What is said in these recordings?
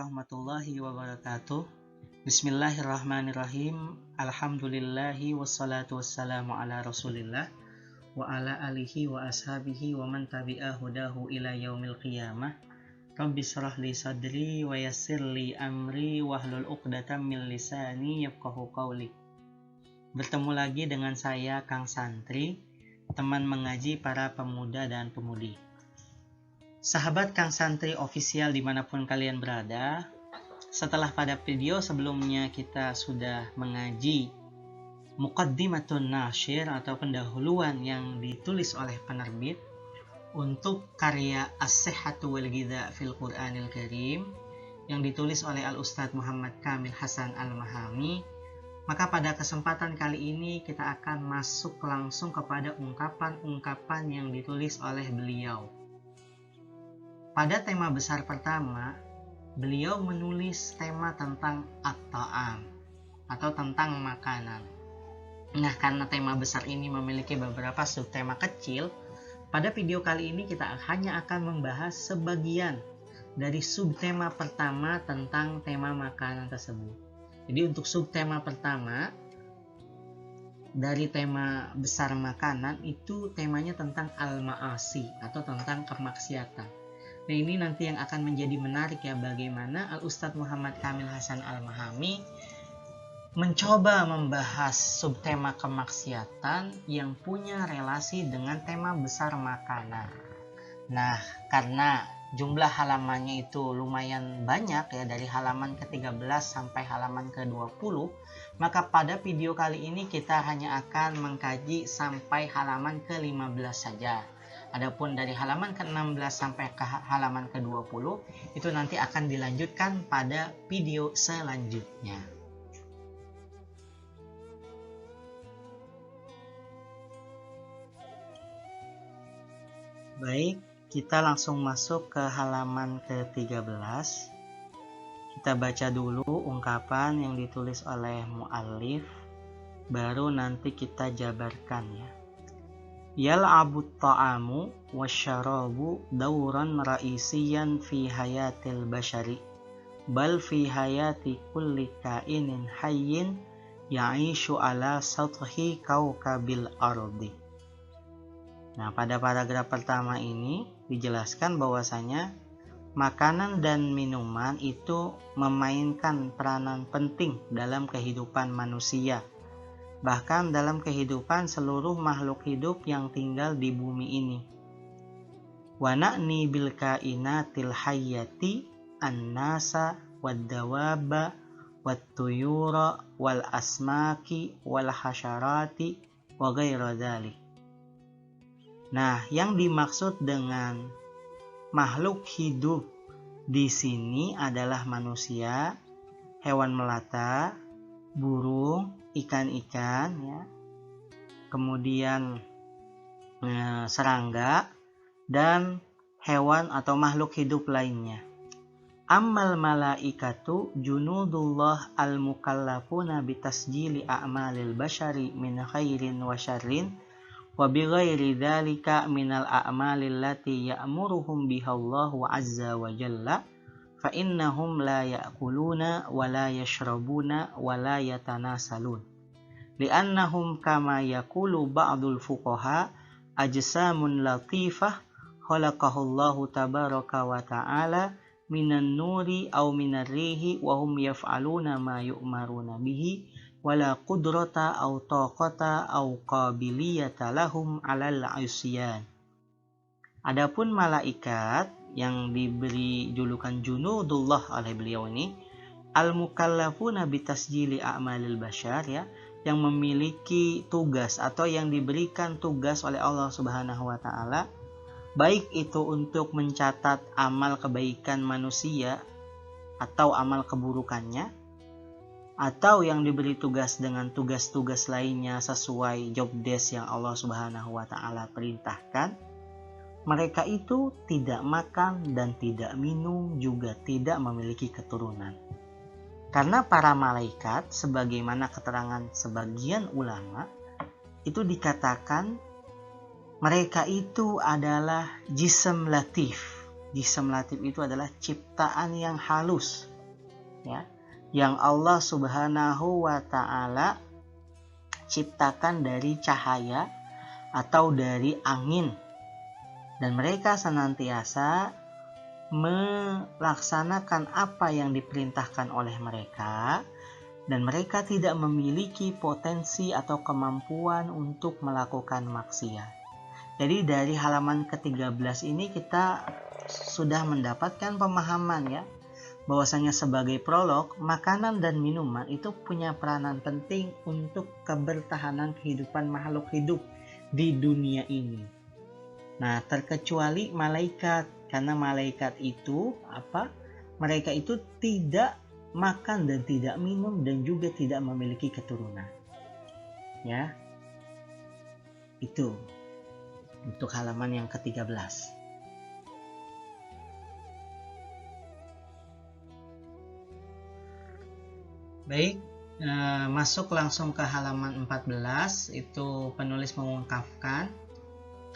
warahmatullahi wabarakatuh. Bismillahirrahmanirrahim. Alhamdulillahi wassalatu wassalamu ala rasulillah wa ala alihi wa ashabihi wa man tabi'a hudahu ila yaumil qiyamah. Rabbi shrah li sadri wa yassir li amri wahlul 'uqdatam min lisani yafqahu qawli. Bertemu lagi dengan saya Kang Santri, teman mengaji para pemuda dan pemudi. Sahabat Kang Santri official dimanapun kalian berada, setelah pada video sebelumnya kita sudah mengaji Muqaddimatun Nasyir atau pendahuluan yang ditulis oleh penerbit untuk karya As-Sihhatu wal Ghidha fil Qur'anil Karim yang ditulis oleh Al-Ustadz Muhammad Kamil Hasan Al-Mahami, maka pada kesempatan kali ini kita akan masuk langsung kepada ungkapan-ungkapan yang ditulis oleh beliau. Pada tema besar pertama, beliau menulis tema tentang at-ta'am atau tentang makanan. Nah, karena tema besar ini memiliki beberapa subtema kecil, pada video kali ini kita hanya akan membahas sebagian dari subtema pertama tentang tema makanan tersebut. Jadi untuk subtema pertama dari tema besar makanan itu temanya tentang al-ma'asi atau tentang kemaksiatan. Nah, ini nanti yang akan menjadi menarik ya, bagaimana Al-Ustadz Muhammad Kamil Hasan Al-Mahami mencoba membahas subtema kemaksiatan yang punya relasi dengan tema besar makanan. Nah, karena jumlah halamannya itu lumayan banyak ya, dari halaman ke-13 sampai halaman ke-20, maka pada video kali ini kita hanya akan mengkaji sampai halaman ke-15 saja. Adapun dari halaman ke-16 sampai ke halaman ke-20 itu nanti akan dilanjutkan pada video selanjutnya. Baik, kita langsung masuk ke halaman ke-13. Kita baca dulu ungkapan yang ditulis oleh muallif, baru nanti kita jabarkan ya. Yal'abut ta'amu wasyarabu dawran ra'isiyan fi hayatil bashari bal fi hayati kulli kainin hayyin ya'ishu ala sathi kaukabil ardi. Nah, pada paragraf pertama ini dijelaskan bahwasanya makanan dan minuman itu memainkan peranan penting dalam kehidupan manusia, bahkan dalam kehidupan seluruh makhluk hidup yang tinggal di bumi ini. Wa na'ni bil kainatil hayyati an-nasa wad-dawaba wat-tuyura wal asmaki wal hasyarati wa ghaira dzalik. Nah, yang dimaksud dengan makhluk hidup di sini adalah manusia, hewan melata, burung, ikan-ikan ya, kemudian serangga dan hewan atau makhluk hidup lainnya. Ammal malaikatu junudullah al-mukallafuna bitasjili a'malil bashari min khairin wa syarrin wa bighairi dzalika minal a'malil lati ya'muruhum bihallahu azza wa jalla fa innahum la ya'kuluna wa la yashrabuna wa la yatanasalun li'annahum kama yaqulu ba'dul fuqaha ajsamun latifah khalaqahullahu tabaraka wa ta'ala minan nuri aw minar rihi wa hum yaf'aluna ma yu'maruna bihi wa la qudrata aw taqata aw qabiliyata lahum 'alal 'isyan. Adapun malaikat yang diberi julukan junudullah oleh beliau ini, al-mukallafuna bitasjili a'malil bashar ya, yang memiliki tugas atau yang diberikan tugas oleh Allah Subhanahu wa taala, baik itu untuk mencatat amal kebaikan manusia atau amal keburukannya, atau yang diberi tugas dengan tugas-tugas lainnya sesuai job desk yang Allah Subhanahu wa taala perintahkan. Mereka itu tidak makan dan tidak minum, juga tidak memiliki keturunan. Karena para malaikat, sebagaimana keterangan sebagian ulama, itu dikatakan mereka itu adalah jism latif. Jism latif itu adalah ciptaan yang halus, ya, yang Allah Subhanahu wa taala ciptakan dari cahaya atau dari angin, dan mereka senantiasa melaksanakan apa yang diperintahkan oleh mereka, dan mereka tidak memiliki potensi atau kemampuan untuk melakukan maksiat. Jadi dari halaman ke-13 ini kita sudah mendapatkan pemahaman ya, bahwasanya sebagai prolog, makanan dan minuman itu punya peranan penting untuk kebertahanan kehidupan makhluk hidup di dunia ini. Nah, terkecuali malaikat, karena malaikat itu mereka itu tidak makan dan tidak minum dan juga tidak memiliki keturunan. Ya. Itu untuk halaman yang ke-13. Baik, masuk langsung ke halaman 14. Itu penulis mengungkapkan,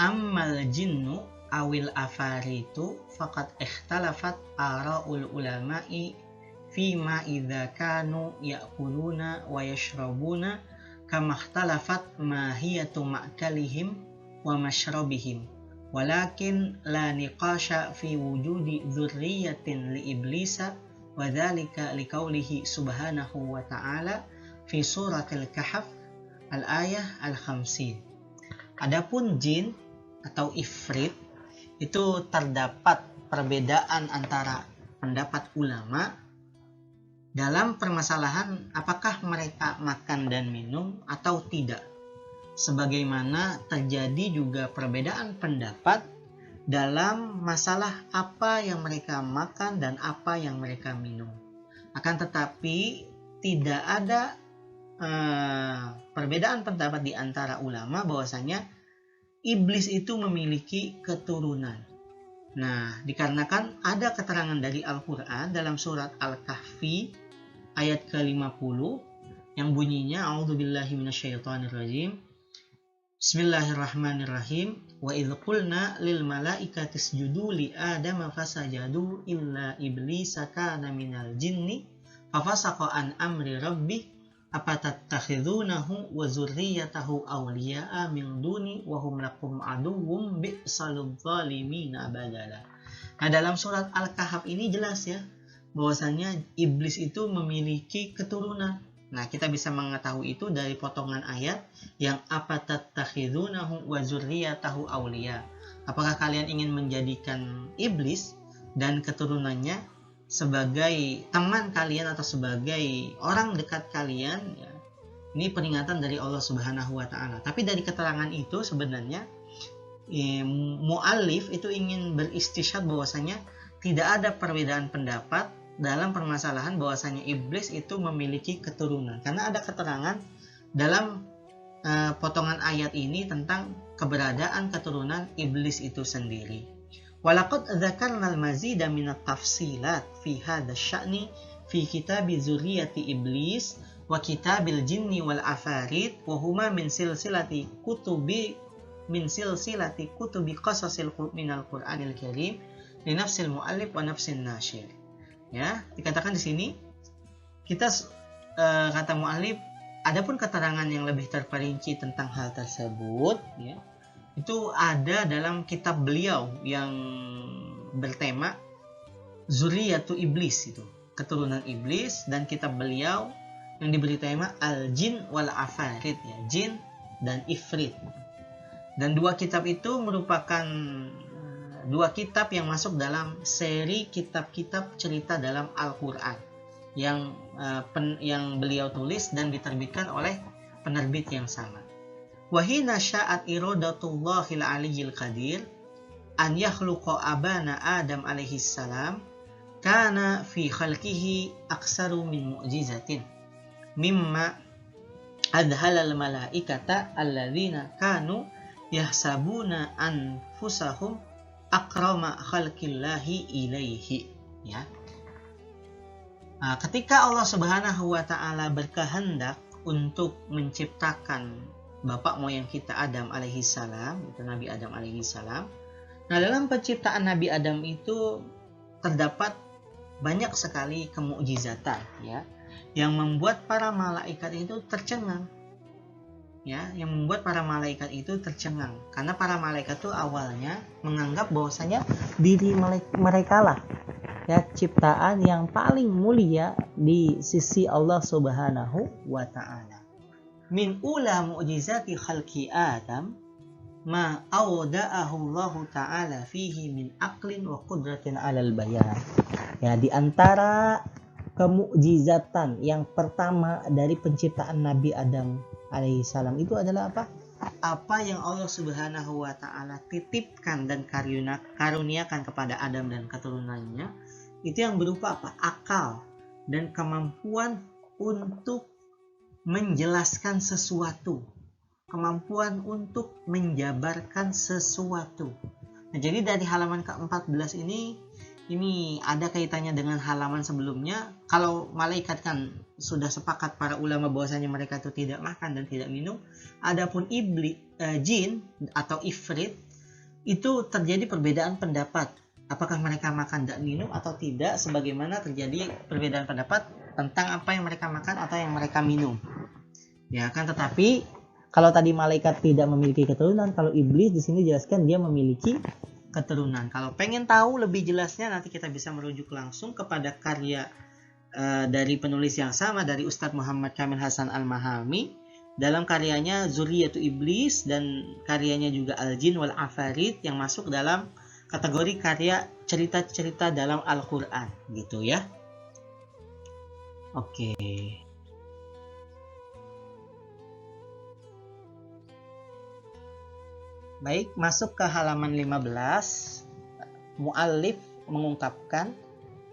ammal jinnu awil afaritu faqad ikhtalafat ara'ul ulama'i fima idza kanu ya'kuluna wa yashrabuna kama ikhtalafat mahiyatu ma'kalihim wa mashrabihim, walakin la niqasha fi wujudi dzurriyyatin li iblisa wa dzalika liqaulihi subhanahu wa ta'ala fi suratil kahf al-ayah al-50. Adapun jin atau ifrit itu terdapat perbedaan antara pendapat ulama dalam permasalahan apakah mereka makan dan minum atau tidak. Sebagaimana terjadi juga perbedaan pendapat dalam masalah apa yang mereka makan dan apa yang mereka minum. Akan tetapi tidak ada perbedaan pendapat di antara ulama bahwasanya iblis itu memiliki keturunan. Nah, dikarenakan ada keterangan dari Al-Quran dalam surat Al-Kahfi ayat ke-50 yang bunyinya a'udzubillahi minasyaitonirrajim. Bismillahirrahmanirrahim. Wa idz qulna lil malaikati isjudu li adama fasajadu illa iblisa kana minal jinni fafasaqa an amri rabbih afatattakhidunahu wa dzurriyyatahu awliya'a min duni wa hum lakum aduwwum bi'sal zalimina badala. Nah, dalam surat Al-Kahf ini jelas ya bahwasanya iblis itu memiliki keturunan. Nah, kita bisa mengetahui itu dari potongan ayat yang afatattakhidunahu wa dzurriyyatahu awliya. Apakah kalian ingin menjadikan iblis dan keturunannya sebagai teman kalian atau sebagai orang dekat kalian ya. Ini peringatan dari Allah Subhanahu wa taala. Tapi dari keterangan itu sebenarnya muallif itu ingin beristisyhad bahwasanya tidak ada perbedaan pendapat dalam permasalahan bahwasanya iblis itu memiliki keturunan. Karena ada keterangan dalam potongan ayat ini tentang keberadaan keturunan iblis itu sendiri. Walaqad dzakarna al-mazida min at-tafsilat fi hadha asy-sya'ni fi kitab dzurriyyati iblis wa kitabil jinni wal afarit wa huma min silsilati kutubi qasasil minal Qur'anil Karim li nafsil muallif wa nafsin nasyir. Ya, dikatakan di sini kita kata muallif, adapun keterangan yang lebih terperinci tentang hal tersebut ya, itu ada dalam kitab beliau yang bertema Zuriyatu Iblis, itu keturunan iblis, dan kitab beliau yang diberi tema Al-Jin wal Afarit ya, jin dan ifrit. Dan dua kitab itu merupakan dua kitab yang masuk dalam seri kitab-kitab cerita dalam Al-Quran yang beliau tulis dan diterbitkan oleh penerbit yang sama. Wahina sya'at iradatullahil aliyyil qadir an yakhluqa abana Adam alaihi salam kana fi khalqihi aksaru min mu'jizatin mimma adhalal malaikata alladzina kanu yahsabuna anfusahum akrama khalqillahi ilaihi ya. Ketika Allah Subhanahu wa taala berkehendak untuk menciptakan bapak moyang kita Adam alaihi salam, itu Nabi Adam alaihi salam. Nah, dalam penciptaan Nabi Adam itu terdapat banyak sekali kemukjizatan ya yang membuat para malaikat itu tercengang. Ya, yang membuat para malaikat itu tercengang karena para malaikat itu awalnya menganggap bahwasanya diri mereka lah ya ciptaan yang paling mulia di sisi Allah Subhanahu wa taala. Min ula mu'jizati khalqi Adam ma awda'ahu Allah taala fihi min aqlin wa qudratin 'alal bayan. Ya, di antara kemukjizatan yang pertama dari penciptaan Nabi Adam alaihissalam itu adalah apa? Apa yang Allah Subhanahu wa taala titipkan dan karuniakan kepada Adam dan keturunannya itu yang berupa apa? Akal dan kemampuan untuk menjelaskan sesuatu, kemampuan untuk menjabarkan sesuatu. Nah, jadi dari halaman ke-14 ini ada kaitannya dengan halaman sebelumnya. Kalau malaikat kan sudah sepakat para ulama bahwasanya mereka itu tidak makan dan tidak minum. Adapun jin atau ifrit itu terjadi perbedaan pendapat. Apakah mereka makan dan minum atau tidak, sebagaimana terjadi perbedaan pendapat tentang apa yang mereka makan atau yang mereka minum. Ya kan, tetapi kalau tadi malaikat tidak memiliki keturunan, kalau iblis di sini jelaskan dia memiliki keturunan. Kalau pengen tahu lebih jelasnya, nanti kita bisa merujuk langsung kepada karya dari penulis yang sama, dari Ustadz Muhammad Kamil Hasan Al-Mahami dalam karyanya Zuriyatu Iblis, dan karyanya juga Al-Jin wal Afarid yang masuk dalam kategori karya cerita-cerita dalam Al-Quran gitu ya. Oke. Baik, masuk ke halaman 15. Muallif mengungkapkan,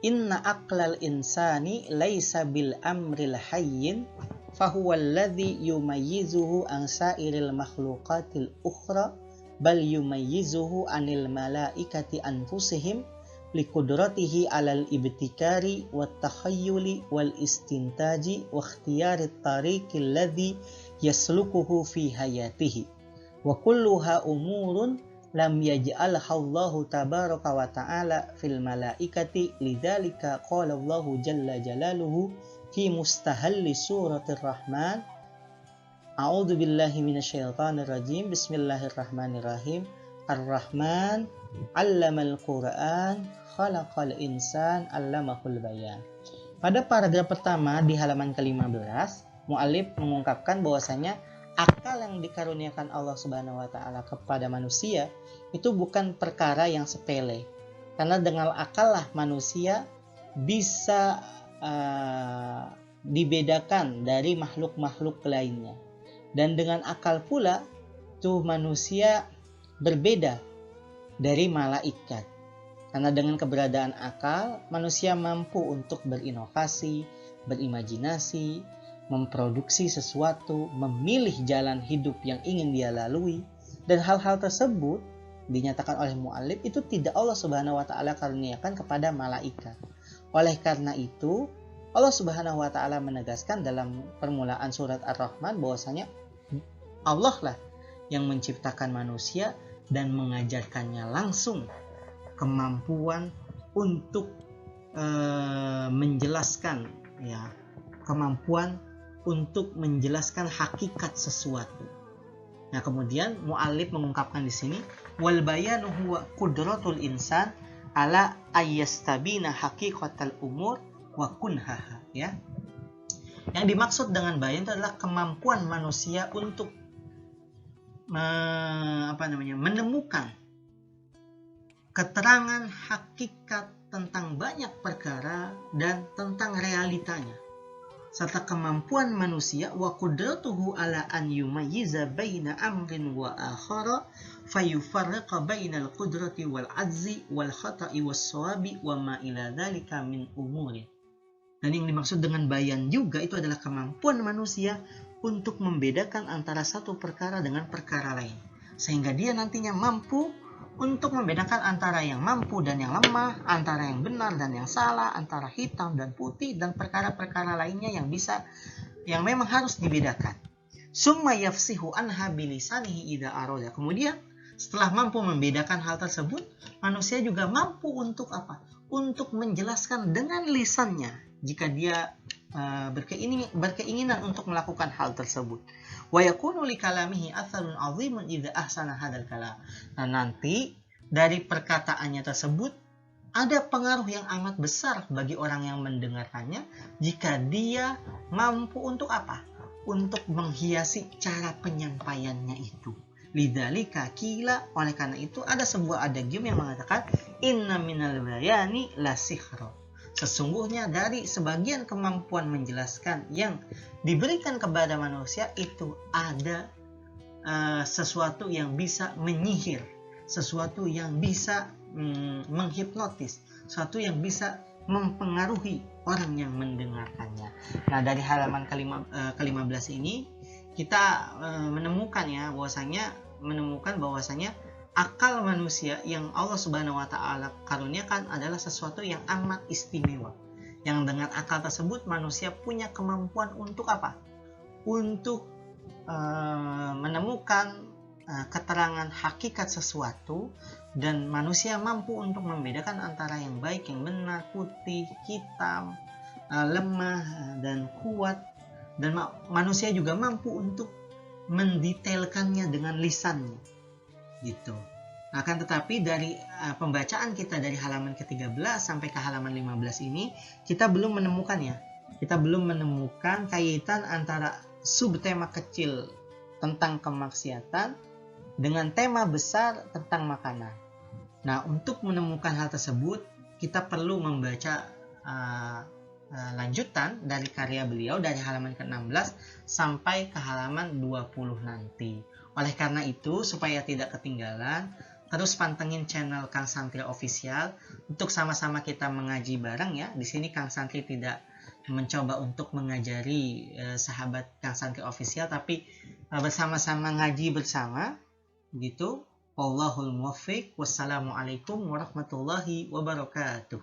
inna aqlal insani laisa bil amril hayyin fahuwa alladhi yumayyizuhu an sa'iril makhluqatil ukhra bal yumayyizuhu anil malaikati anfusihim liqudratihi alal ibtikari wat takhayyuli wal istintaji wa ikhtiyari tariqil ladhi yaslukuhu fi hayatihi wa kulluha umurun lam yaj'alha Allah tabaraka wa ta'ala fil malaikati lidzalika qala Allah jalla jalaluhu fi mustahalli suratir rahman a'udzu billahi minasyaitonir rajim bismillahirrahmanirrahim ar-rahman 'allamal qur'an khalaqal insan 'allamahul bayan. Pada paragraf pertama di halaman ke-15, muallif mengungkapkan bahwasanya akal yang dikaruniakan Allah Subhanahu wa taala kepada manusia itu bukan perkara yang sepele. Karena dengan akal lah manusia bisa dibedakan dari makhluk-makhluk lainnya. Dan dengan akal pula tuh manusia berbeda dari malaikat. Karena dengan keberadaan akal, manusia mampu untuk berinovasi, berimajinasi, memproduksi sesuatu, memilih jalan hidup yang ingin dia lalui, dan hal-hal tersebut dinyatakan oleh muallif itu tidak Allah Subhanahu wa taala karuniakan kepada malaikat. Oleh karena itu, Allah Subhanahu wa taala menegaskan dalam permulaan surat Ar-Rahman bahwasanya Allah lah yang menciptakan manusia dan mengajarkannya langsung kemampuan untuk menjelaskan ya, kemampuan untuk menjelaskan hakikat sesuatu. Nah, kemudian muallif mengungkapkan di sini wal bayanu huwa qudratul insan ala ayyastabina haqiqatal umur wa kunhaha ya. Yang dimaksud dengan bayan itu adalah kemampuan manusia untuk menemukan keterangan hakikat tentang banyak perkara dan tentang realitanya, serta kemampuan manusia wa qudratuhu ala an yumayyiza baina amrin wa akhara fayufarriqa bainal qudrati wal ajzi wal khata'i was shawabi wa ma ila dzalika min umurin. Dan yang dimaksud dengan bayan juga itu adalah kemampuan manusia untuk membedakan antara satu perkara dengan perkara lain, sehingga dia nantinya mampu untuk membedakan antara yang mampu dan yang lemah, antara yang benar dan yang salah, antara hitam dan putih, dan perkara-perkara lainnya yang memang harus dibedakan. Summa yafsihu anha bilisanihi idza arada. Kemudian setelah mampu membedakan hal tersebut, manusia juga mampu untuk apa? untuk menjelaskan dengan lisannya jika dia berkeinginan untuk melakukan hal tersebut. Wa yakunu li kalamihi atharun 'azimun idza ahsana hadzal kalam. Nah, nanti dari perkataannya tersebut ada pengaruh yang amat besar bagi orang yang mendengarkannya jika dia mampu untuk apa? Untuk menghiasi cara penyampaiannya itu. Lidzalika qila, oleh karena itu ada sebuah adagium yang mengatakan inna minal bayani la sihra. Sesungguhnya dari sebagian kemampuan menjelaskan yang diberikan kepada manusia itu ada sesuatu yang bisa menyihir, sesuatu yang bisa menghipnotis, sesuatu yang bisa mempengaruhi orang yang mendengarkannya. Nah, dari halaman ke-15 ini kita menemukan bahwasanya akal manusia yang Allah Subhanahu wa taala karuniakan adalah sesuatu yang amat istimewa. Yang dengan akal tersebut manusia punya kemampuan untuk apa? Untuk menemukan keterangan hakikat sesuatu, dan manusia mampu untuk membedakan antara yang baik, yang benar, putih, hitam, lemah, dan kuat. Dan manusia juga mampu untuk mendetailkannya dengan lisannya gitu. Akan tetapi dari pembacaan kita dari halaman ke-13 sampai ke halaman 15 ini kita belum menemukannya. Kita belum menemukan kaitan antara subtema kecil tentang kemaksiatan dengan tema besar tentang makanan. Nah, untuk menemukan hal tersebut kita perlu membaca lanjutan dari karya beliau dari halaman ke-16 sampai ke halaman 20 nanti. Oleh karena itu, supaya tidak ketinggalan, terus pantengin channel Kang Santri Official untuk sama-sama kita mengaji bareng ya. Di sini Kang Santri tidak mencoba untuk mengajari sahabat Kang Santri Official, tapi bersama-sama ngaji bersama gitu. Wallahul muwaffiq. Wassalamualaikum warahmatullahi wabarakatuh.